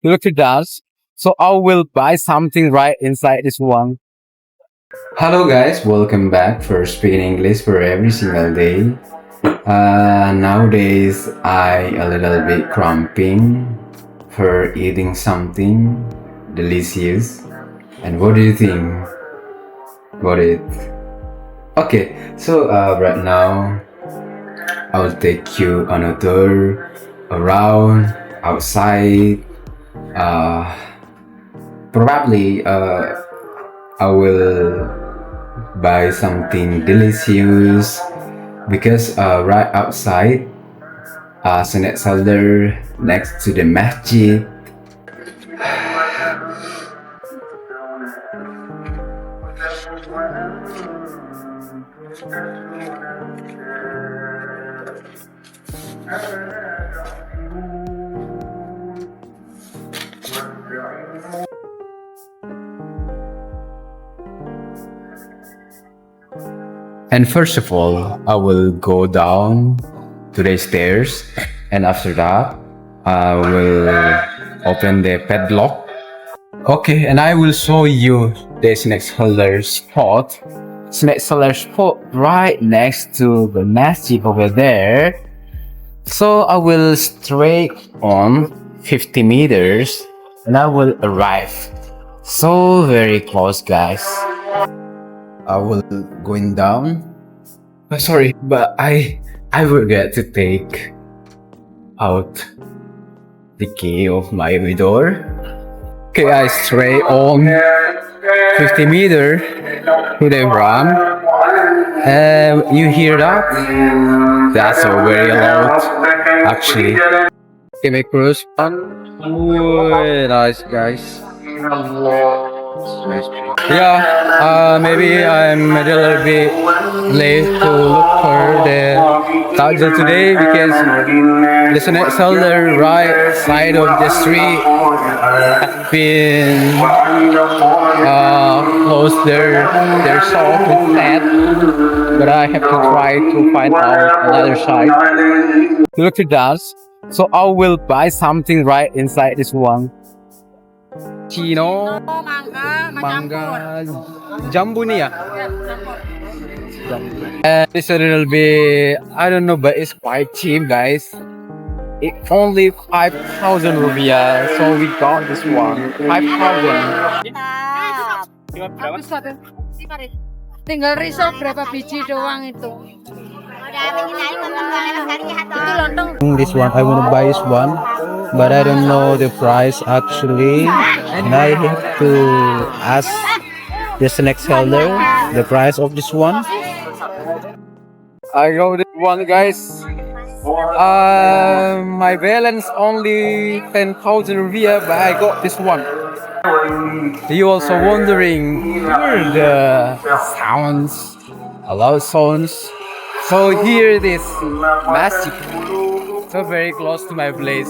Look at that. So I will buy something right inside this one. Hello guys, welcome back for speaking English for every single day. Nowadays I a little bit cramping for eating something delicious. And what do you think about it? Okay, so right now I will take you on a tour around outside. Uh, Probably I will buy something delicious because right outside snack seller next to the masjid. And first of all, I will go down to the stairs, and after that, I will open the padlock. Okay, and I will show you the snack seller spot. Snack seller spot right next to the masjid over there. So I will straight on 50 meters, and I will arrive. So very close, guys. I will going down. Sorry, but I forget to take out the key of my door. Okay, I straight on 50 meter to the run. You hear that? That's a very loud, actually. Okay, my cruise on. Nice, guys. Yeah, maybe I'm a little bit late to look for the taxi today because the snack seller right side of the street have been closed their shop instead. But I have to try to find out another side. Look at that. So I will buy something right inside this one. Chino, mangga, jambu nih ya. It's a little bit, I don't know, but it's quite cheap, guys. It's only 5,000 rupiah, so we got this one. 5,000. Tinggal risol berapa biji doang itu. Itu lontong. This one, I want to buy this one, but I don't know the price actually. And I have to ask the snack seller the price of this one. I got this one, guys. My balance only 10,000 rupiah, but I got this one. You also wondering where the sounds, a lot of sounds. So here it is, massive. So very close to my place.